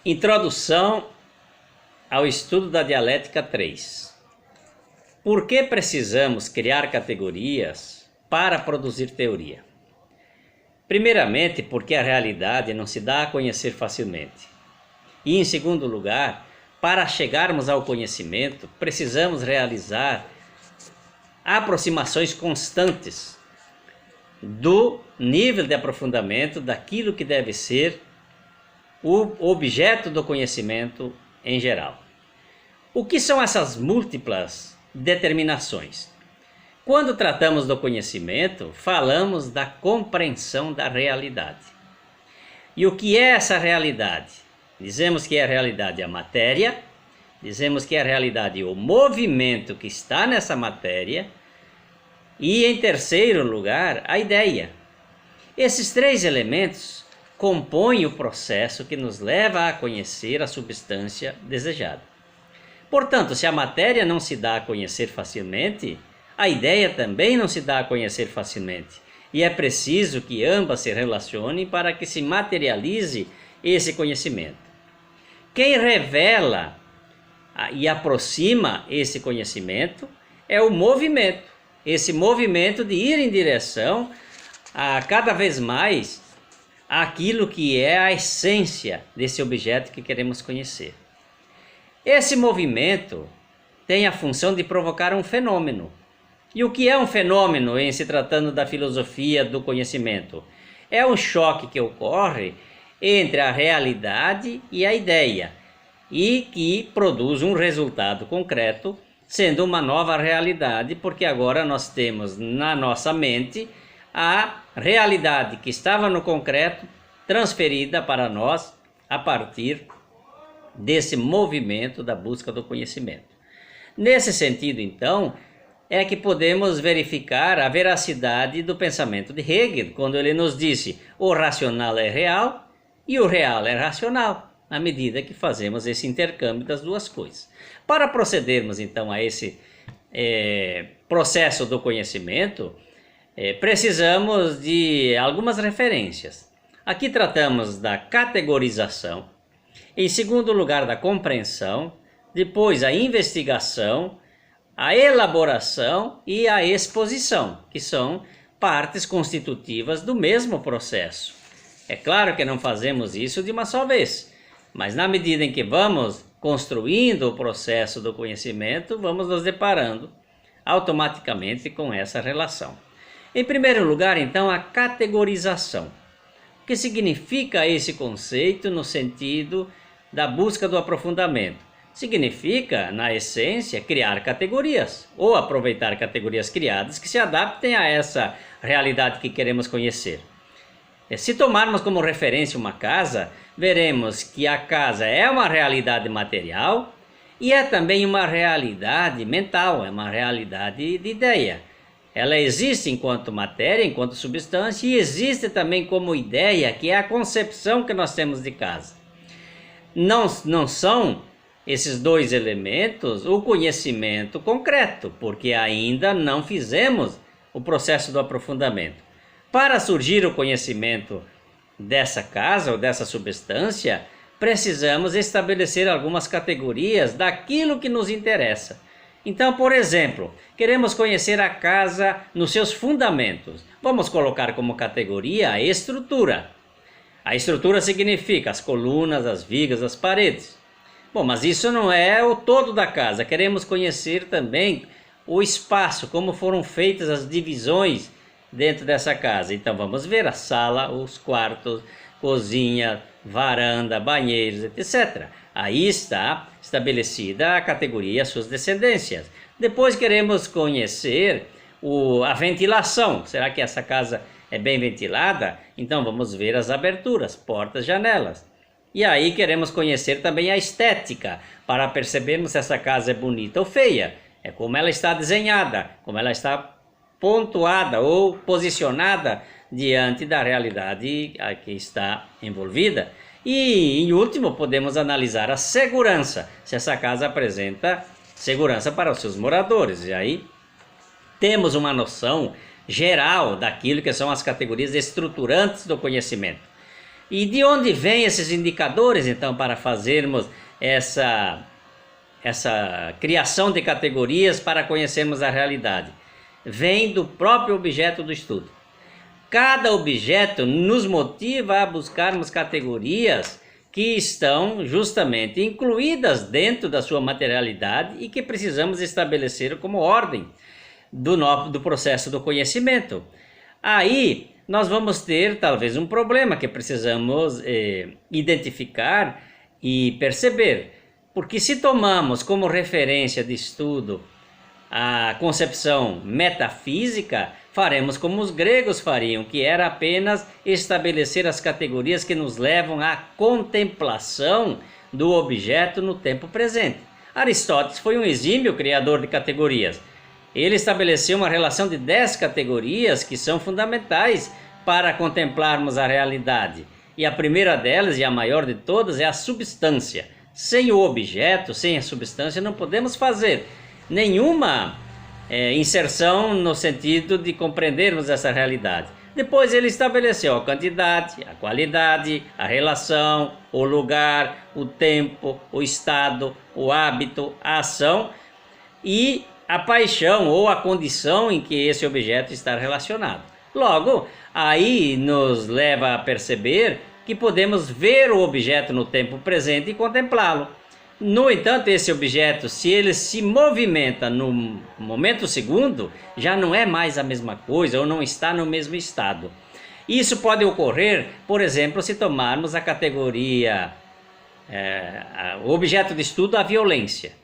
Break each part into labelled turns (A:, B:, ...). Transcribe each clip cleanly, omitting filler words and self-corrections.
A: Introdução ao estudo da dialética 3. Por que precisamos criar categorias para produzir teoria? Primeiramente, porque a realidade não se dá a conhecer facilmente. E, em segundo lugar, para chegarmos ao conhecimento, precisamos realizar aproximações constantes do nível de aprofundamento daquilo que deve ser o objeto do conhecimento em geral. O que são essas múltiplas determinações? Quando tratamos do conhecimento, falamos da compreensão da realidade. E o que é essa realidade? Dizemos que a realidade é a matéria, dizemos que a realidade é o movimento que está nessa matéria, e em terceiro lugar, a ideia. Esses três elementos compõem o processo que nos leva a conhecer a substância desejada. Portanto, se a matéria não se dá a conhecer facilmente, a ideia também não se dá a conhecer facilmente. E é preciso que ambas se relacionem para que se materialize esse conhecimento. Quem revela e aproxima esse conhecimento é o movimento. Esse movimento de ir em direção a cada vez mais aquilo que é a essência desse objeto que queremos conhecer. Esse movimento tem a função de provocar um fenômeno. E o que é um fenômeno em se tratando da filosofia do conhecimento? É um choque que ocorre entre a realidade e a ideia e que produz um resultado concreto, sendo uma nova realidade, porque agora nós temos na nossa mente a realidade que estava no concreto transferida para nós a partir desse movimento da busca do conhecimento. Nesse sentido, então, é que podemos verificar a veracidade do pensamento de Hegel, quando ele nos disse: o racional é real e o real é racional, na medida que fazemos esse intercâmbio das duas coisas. Para procedermos então a esse processo do conhecimento, precisamos de algumas referências. Aqui tratamos da categorização, em segundo lugar da compreensão, depois a investigação, a elaboração e a exposição, que são partes constitutivas do mesmo processo. É claro que não fazemos isso de uma só vez, mas na medida em que vamos construindo o processo do conhecimento, vamos nos deparando automaticamente com essa relação. Em primeiro lugar, então, a categorização. O que significa esse conceito no sentido da busca do aprofundamento? Significa, na essência, criar categorias, ou aproveitar categorias criadas que se adaptem a essa realidade que queremos conhecer. Se tomarmos como referência uma casa, veremos que a casa é uma realidade material e é também uma realidade mental, é uma realidade de ideia. Ela existe enquanto matéria, enquanto substância, e existe também como ideia, que é a concepção que nós temos de casa. Não são esses dois elementos o conhecimento concreto, porque ainda não fizemos o processo do aprofundamento. Para surgir o conhecimento dessa casa ou dessa substância, precisamos estabelecer algumas categorias daquilo que nos interessa. Então, por exemplo, queremos conhecer a casa nos seus fundamentos. Vamos colocar como categoria a estrutura. A estrutura significa as colunas, as vigas, as paredes. Bom, mas isso não é o todo da casa. Queremos conhecer também o espaço, como foram feitas as divisões dentro dessa casa. Então vamos ver a sala, os quartos, cozinha, varanda, banheiros, etc. Aí está estabelecida a categoria e as suas descendências. Depois queremos conhecer a ventilação. Será que essa casa é bem ventilada? Então vamos ver as aberturas, portas, janelas. E aí queremos conhecer também a estética, para percebermos se essa casa é bonita ou feia. É como ela está desenhada, como ela está pontuada ou posicionada diante da realidade a que está envolvida. E, em último, podemos analisar a segurança, se essa casa apresenta segurança para os seus moradores. E aí temos uma noção geral daquilo que são as categorias estruturantes do conhecimento. E de onde vêm esses indicadores, então, para fazermos essa criação de categorias para conhecermos a realidade? Vem do próprio objeto do estudo. Cada objeto nos motiva a buscarmos categorias que estão justamente incluídas dentro da sua materialidade e que precisamos estabelecer como ordem do processo do conhecimento. Aí nós vamos ter talvez um problema que precisamos identificar e perceber, porque se tomamos como referência de estudo a concepção metafísica, faremos como os gregos fariam, que era apenas estabelecer as categorias que nos levam à contemplação do objeto no tempo presente. Aristóteles foi um exímio criador de categorias. Ele estabeleceu uma relação de 10 categorias que são fundamentais para contemplarmos a realidade. E a primeira delas, e a maior de todas, é a substância. Sem o objeto, sem a substância, não podemos fazer nenhuma inserção no sentido de compreendermos essa realidade. Depois ele estabeleceu a quantidade, a qualidade, a relação, o lugar, o tempo, o estado, o hábito, a ação e a paixão ou a condição em que esse objeto está relacionado. Logo, aí nos leva a perceber que podemos ver o objeto no tempo presente e contemplá-lo. No entanto, esse objeto, se ele se movimenta no momento segundo, já não é mais a mesma coisa ou não está no mesmo estado. Isso pode ocorrer, por exemplo, se tomarmos a categoria, o objeto de estudo, a violência,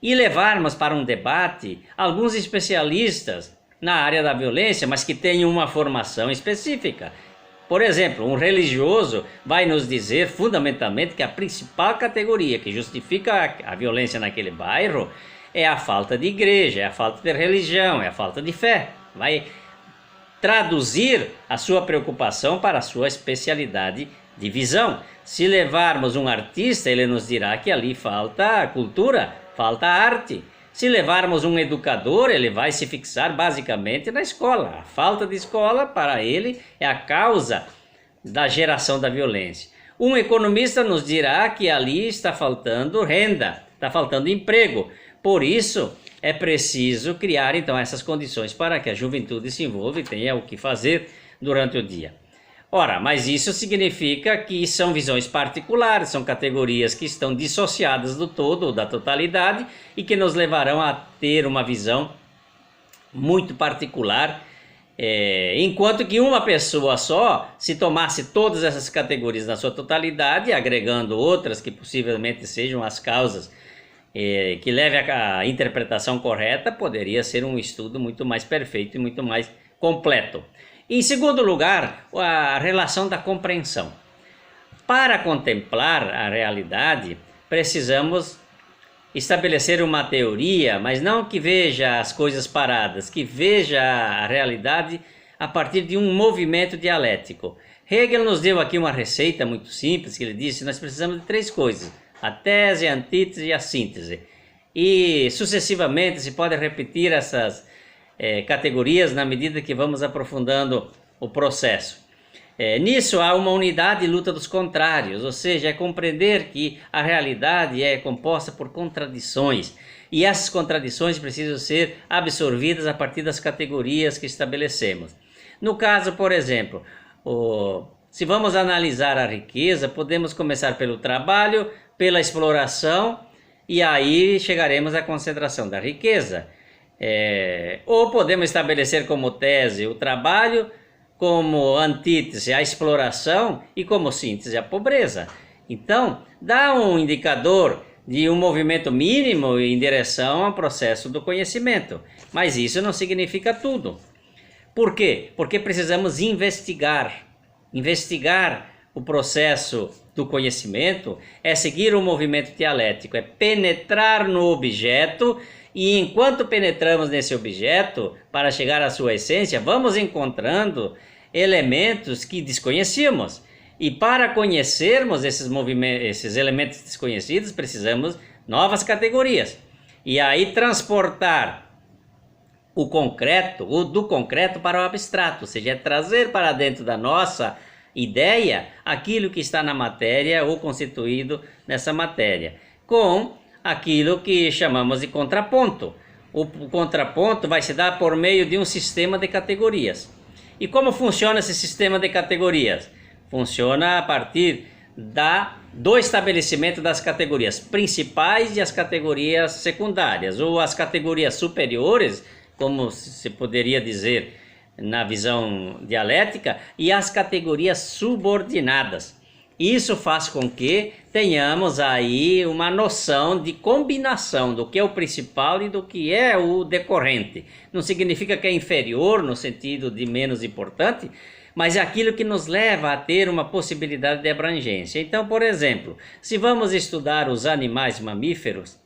A: e levarmos para um debate alguns especialistas na área da violência, mas que tenham uma formação específica. Por exemplo, um religioso vai nos dizer fundamentalmente que a principal categoria que justifica a violência naquele bairro é a falta de igreja, é a falta de religião, é a falta de fé. Vai traduzir a sua preocupação para a sua especialidade de visão. Se levarmos um artista, ele nos dirá que ali falta cultura, falta arte. Se levarmos um educador, ele vai se fixar basicamente na escola. A falta de escola, para ele, é a causa da geração da violência. Um economista nos dirá que ali está faltando renda, está faltando emprego. Por isso, é preciso criar, então, essas condições para que a juventude se envolva e tenha o que fazer durante o dia. Ora, mas isso significa que são visões particulares, são categorias que estão dissociadas do todo ou da totalidade e que nos levarão a ter uma visão muito particular, enquanto que uma pessoa só, se tomasse todas essas categorias na sua totalidade, agregando outras que possivelmente sejam as causas que levem à interpretação correta, poderia ser um estudo muito mais perfeito e muito mais completo. Em segundo lugar, a relação da compreensão. Para contemplar a realidade, precisamos estabelecer uma teoria, mas não que veja as coisas paradas, que veja a realidade a partir de um movimento dialético. Hegel nos deu aqui uma receita muito simples, que ele disse: nós precisamos de 3 coisas, a tese, a antítese e a síntese. E sucessivamente se pode repetir essas categorias na medida que vamos aprofundando o processo. Nisso há uma unidade e luta dos contrários, ou seja, é compreender que a realidade é composta por contradições e essas contradições precisam ser absorvidas a partir das categorias que estabelecemos. No caso, por exemplo, se vamos analisar a riqueza, podemos começar pelo trabalho, pela exploração e aí chegaremos à concentração da riqueza. Ou podemos estabelecer como tese o trabalho, como antítese a exploração e como síntese a pobreza. Então, dá um indicador de um movimento mínimo em direção ao processo do conhecimento. Mas isso não significa tudo. Por quê? Porque precisamos investigar. Investigar o processo do conhecimento é seguir o movimento dialético, é penetrar no objeto. E enquanto penetramos nesse objeto, para chegar à sua essência, vamos encontrando elementos que desconhecíamos. E para conhecermos esses elementos desconhecidos, precisamos novas categorias. E aí transportar o concreto, do concreto para o abstrato, ou seja, é trazer para dentro da nossa ideia aquilo que está na matéria ou constituído nessa matéria, com aquilo que chamamos de contraponto. O contraponto vai se dar por meio de um sistema de categorias. E como funciona esse sistema de categorias? Funciona a partir do estabelecimento das categorias principais e as categorias secundárias, ou as categorias superiores, como se poderia dizer na visão dialética, e as categorias subordinadas. Isso faz com que tenhamos aí uma noção de combinação do que é o principal e do que é o decorrente. Não significa que é inferior no sentido de menos importante, mas é aquilo que nos leva a ter uma possibilidade de abrangência. Então, por exemplo, se vamos estudar os animais mamíferos,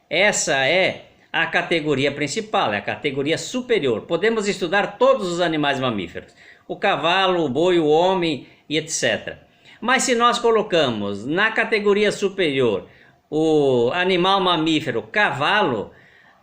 A: essa é a categoria principal, é a categoria superior. Podemos estudar todos os animais mamíferos, o cavalo, o boi, o homem e etc. Mas se nós colocamos na categoria superior o animal mamífero cavalo,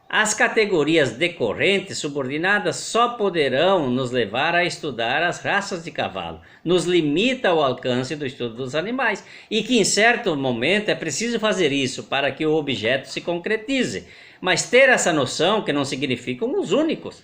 A: as categorias decorrentes, subordinadas, só poderão nos levar a estudar as raças de cavalo. Nos limita o alcance do estudo dos animais. E que em certo momento é preciso fazer isso para que o objeto se concretize. Mas ter essa noção que não significam os únicos.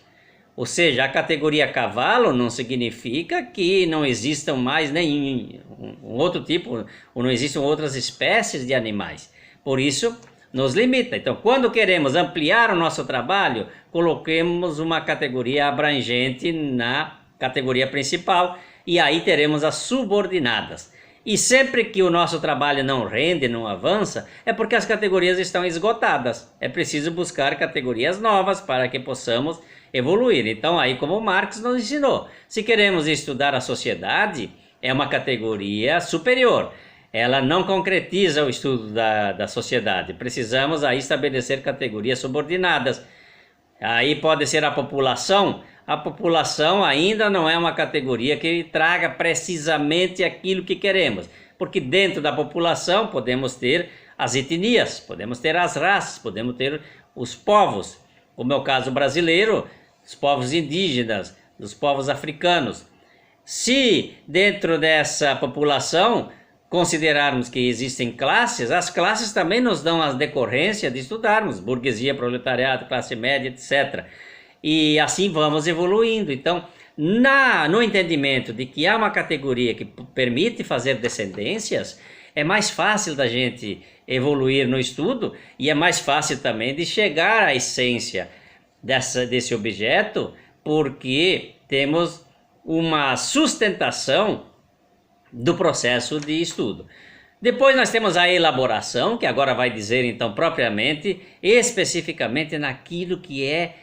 A: Ou seja, a categoria cavalo não significa que não existam mais nenhum outro tipo, ou não existam outras espécies de animais. Por isso, nos limita. Então, quando queremos ampliar o nosso trabalho, coloquemos uma categoria abrangente na categoria principal e aí teremos as subordinadas. E sempre que o nosso trabalho não rende, não avança, é porque as categorias estão esgotadas. É preciso buscar categorias novas para que possamos evoluir. Então, aí como Marx nos ensinou, se queremos estudar a sociedade, é uma categoria superior. Ela não concretiza o estudo da sociedade. Precisamos aí estabelecer categorias subordinadas. Aí pode ser a população. A população ainda não é uma categoria que traga precisamente aquilo que queremos. Porque dentro da população podemos ter as etnias, podemos ter as raças, podemos ter os povos. Como é o caso brasileiro, os povos indígenas, os povos africanos. Se dentro dessa população considerarmos que existem classes, as classes também nos dão as decorrências de estudarmos, burguesia, proletariado, classe média, etc. E assim vamos evoluindo. Então, no entendimento de que há uma categoria que permite fazer descendências, é mais fácil da gente evoluir no estudo e é mais fácil também de chegar à essência desse objeto, porque temos uma sustentação do processo de estudo. Depois nós temos a elaboração, que agora vai dizer então propriamente, especificamente naquilo que é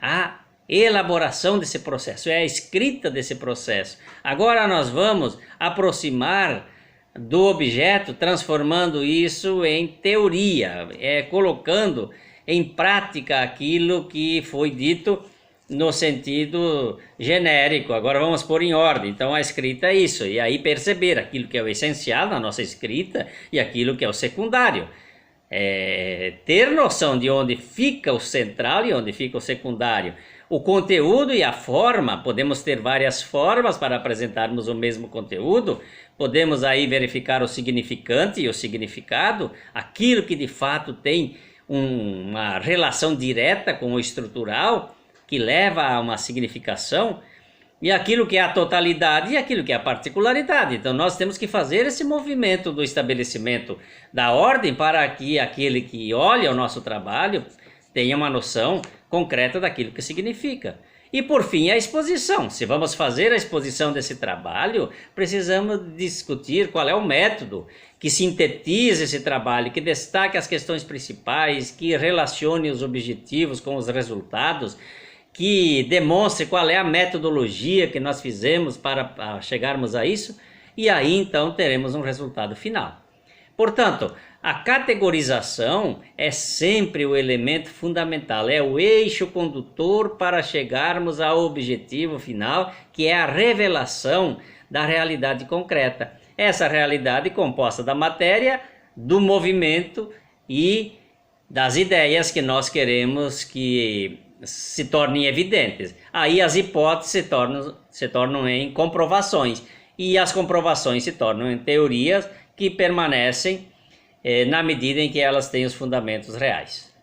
A: a elaboração desse processo, é a escrita desse processo. Agora nós vamos aproximar do objeto, transformando isso em teoria, colocando em prática aquilo que foi dito no sentido genérico. Agora vamos pôr em ordem. Então a escrita é isso, e aí perceber aquilo que é o essencial na nossa escrita e aquilo que é o secundário. Ter noção de onde fica o central e onde fica o secundário. O conteúdo e a forma, podemos ter várias formas para apresentarmos o mesmo conteúdo, podemos aí verificar o significante e o significado, aquilo que de fato tem uma relação direta com o estrutural, que leva a uma significação, e aquilo que é a totalidade e aquilo que é a particularidade. Então nós temos que fazer esse movimento do estabelecimento da ordem para que aquele que olha o nosso trabalho tenha uma noção concreta daquilo que significa. E por fim a exposição. Se vamos fazer a exposição desse trabalho, precisamos discutir qual é o método que sintetize esse trabalho, que destaque as questões principais, que relacione os objetivos com os resultados, que demonstre qual é a metodologia que nós fizemos para chegarmos a isso, e aí então teremos um resultado final. Portanto, a categorização é sempre o elemento fundamental, é o eixo condutor para chegarmos ao objetivo final, que é a revelação da realidade concreta. Essa realidade composta da matéria, do movimento e das ideias que nós queremos que se tornem evidentes. Aí as hipóteses se tornam em comprovações. e as comprovações se tornam teorias que permanecem na medida em que elas têm os fundamentos reais.